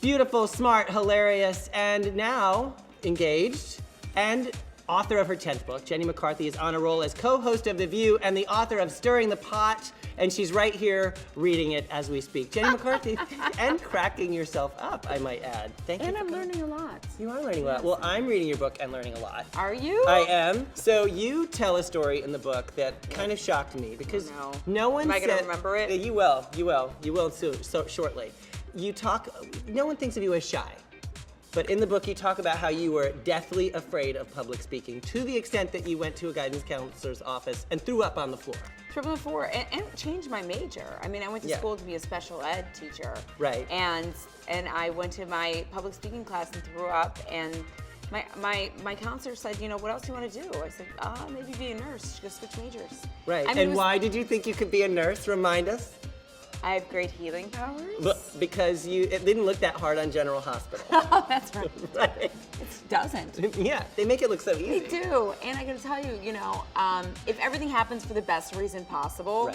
beautiful, smart, hilarious, and now engaged, and author of her 10th book. Jenny McCarthy is on a roll as co-host of The View and the author of Stirring the Pot, and she's right here reading it as we speak. Jenny McCarthy, and cracking yourself up, I might add. Thank you. And I'm learning a lot. You are learning a lot. Well, I'm reading your book and learning a lot. Are you? I am. So you tell a story in the book that kind of shocked me because no one Am I said... going to remember it? You will. You will soon, so shortly. No one thinks of you as shy. But in the book, you talk about how you were deathly afraid of public speaking to the extent that you went to a guidance counselor's office and threw up on the floor. Threw up on the floor and changed my major. I mean, I went to school to be a special ed teacher. Right. And I went to my public speaking class and threw up. And my counselor said, you know, what else do you want to do? I said, maybe be a nurse. Just switch majors. Right. I mean, and why did you think you could be a nurse? Remind us. I have great healing powers. Because it didn't look that hard on General Hospital. Oh, that's right. Right. It doesn't. Yeah, they make it look so easy. They do. And I gotta tell you, you know, if everything happens for the best reason possible,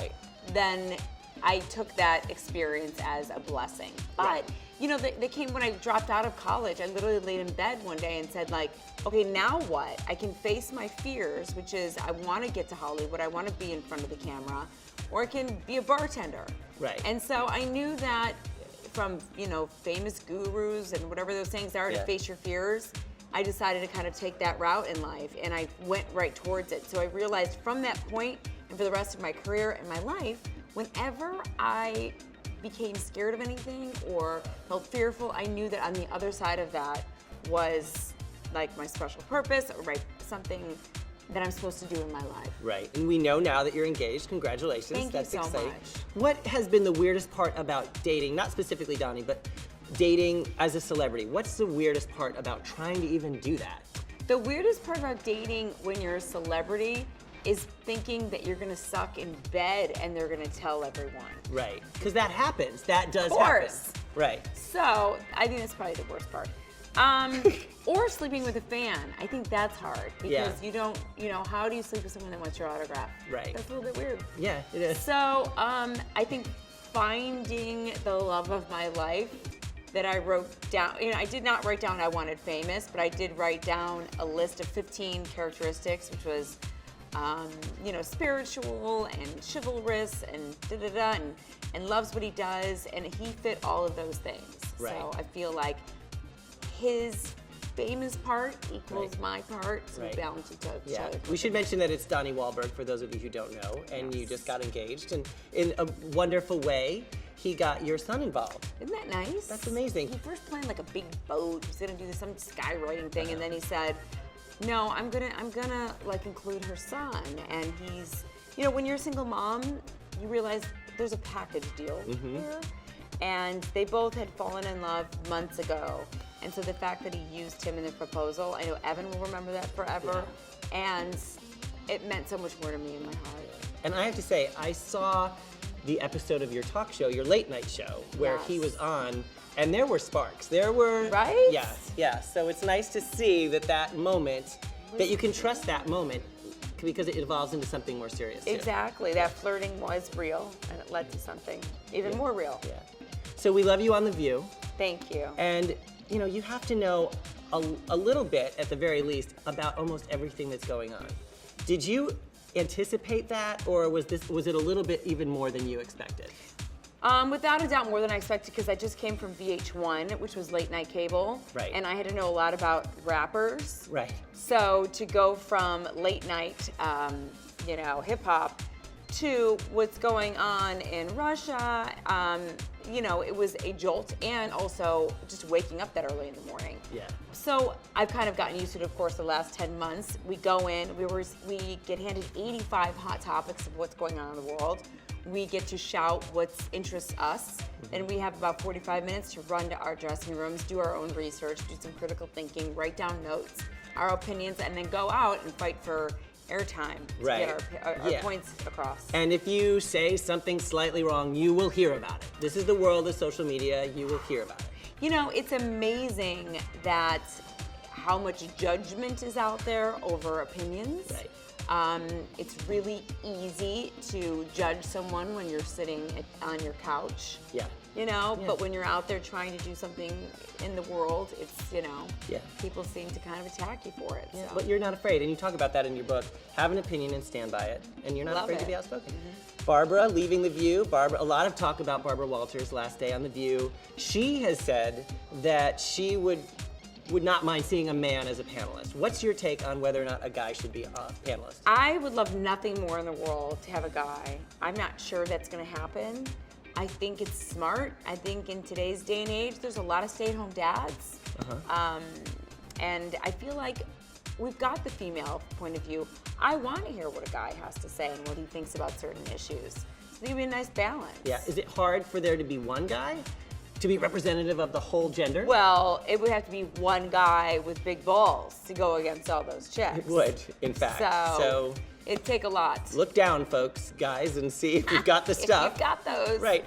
then I took that experience as a blessing. But, you know, they came when I dropped out of college. I literally laid in bed one day and said, like, okay, now what? I can face my fears, which is I want to get to Hollywood. I want to be in front of the camera, or I can be a bartender. Right. And so I knew that from, you know, famous gurus and whatever those things are to face your fears, I decided to kind of take that route in life, and I went right towards it. So I realized from that point and for the rest of my career and my life, whenever I became scared of anything or felt fearful, I knew that on the other side of that was like my special purpose or something that I'm supposed to do in my life. Right, and we know now that you're engaged. Congratulations. Thank That's you so exciting. much. What has been the weirdest part about dating, not specifically Donnie, but dating as a celebrity? What's the weirdest part about trying to even do that? The weirdest part about dating when you're a celebrity is thinking that you're gonna suck in bed and they're gonna tell everyone. Right, because that happens. That does Of course. happen. Right. So I think that's probably the worst part. Or sleeping with a fan. I think that's hard because you don't, you know, how do you sleep with someone that wants your autograph? Right. That's a little bit weird. Yeah, it is. So I think finding the love of my life that I wrote down, you know, I did not write down I wanted famous, but I did write down a list of 15 characteristics, which was, you know, spiritual and chivalrous and da-da-da, and loves what he does, and he fit all of those things. Right. So I feel like his famous part equals my part, so we balance each other. We should mention that it's Donnie Wahlberg, for those of you who don't know, and you just got engaged, and in a wonderful way, he got your son involved. Isn't that nice? That's amazing. He first planned like a big boat. He was gonna do some skywriting thing, and then he said, "No, I'm gonna like include her son." And he's, you know, when you're a single mom, you realize there's a package deal here. And they both had fallen in love months ago. And so the fact that he used him in the proposal, I know Evan will remember that forever. And it meant so much more to me in my heart. And I have to say, I saw the episode of your talk show, your late night show, where he was on, and there were sparks. There were... Right? Yes. So it's nice to see that moment, that you can trust that moment, because it evolves into something more serious. Exactly. That flirting was real, and it led to something even more real. Yeah. So we love you on The View. Thank you. And, you know, you have to know a little bit, at the very least, about almost everything that's going on. Did you anticipate that, or was it a little bit even more than you expected? Without a doubt, more than I expected, because I just came from VH1, which was late night cable. Right. And I had to know a lot about rappers. Right. So to go from late night, you know, hip hop to what's going on in Russia, you know, it was a jolt, and also just waking up that early in the morning. Yeah. So I've kind of gotten used to it, of course, the last 10 months. We go in, we get handed 85 hot topics of what's going on in the world. We get to shout what interests us, and we have about 45 minutes to run to our dressing rooms, do our own research, do some critical thinking, write down notes, our opinions, and then go out and fight for airtime to get our points across. And if you say something slightly wrong, you will hear about it. This is the world of social media. You will hear about it. You know, it's amazing that how much judgment is out there over opinions. Right. It's really easy to judge someone when you're sitting on your couch. Yeah. You know, but when you're out there trying to do something in the world, it's, you know, people seem to kind of attack you for it. Yeah, So. but you're not afraid, and you talk about that in your book. Have an opinion and stand by it, and you're not Love afraid it. to be outspoken. Barbara, leaving The View. Barbara, a lot of talk about Barbara Walters' last day on The View. She has said that she would not mind seeing a man as a panelist. What's your take on whether or not a guy should be a panelist? I would love nothing more in the world to have a guy. I'm not sure that's going to happen. I think it's smart. I think in today's day and age, there's a lot of stay-at-home dads. And I feel like we've got the female point of view. I want to hear what a guy has to say and what he thinks about certain issues. So there'd be a nice balance. Yeah, is it hard for there to be one guy to be representative of the whole gender? Well, it would have to be one guy with big balls to go against all those chicks. It would, in fact. So it'd take a lot. Look down, folks, guys, and see if you've got the stuff. If you've got those. Right.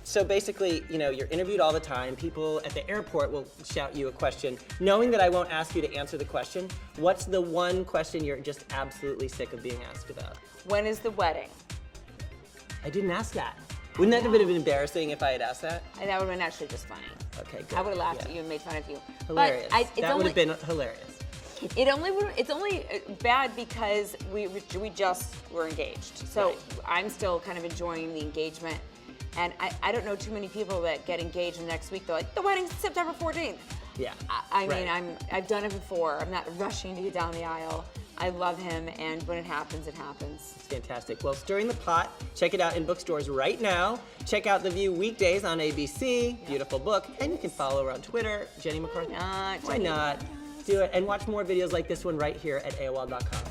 So basically, you know, you're interviewed all the time. People at the airport will shout you a question. Knowing that I won't ask you to answer the question, what's the one question you're just absolutely sick of being asked about? When is the wedding? I didn't ask that. Wouldn't that have been embarrassing if I had asked that? And that would have been actually just funny. Okay, good. I would have laughed at you and made fun of you. Hilarious. But That would have been hilarious. It's only bad because we just were engaged. So Right. I'm still kind of enjoying the engagement. And I don't know too many people that get engaged the next week. They're like, the wedding's September 14th. Yeah. I Right. mean, I've done it before. I'm not rushing to get down the aisle. I love him, and when it happens, it happens. It's fantastic. Well, Stirring the Pot, check it out in bookstores right now. Check out The View weekdays on ABC. Beautiful book. And you can follow her on Twitter, Jenny McCarthy. Why not? Why not? Do it. And watch more videos like this one right here at AOL.com.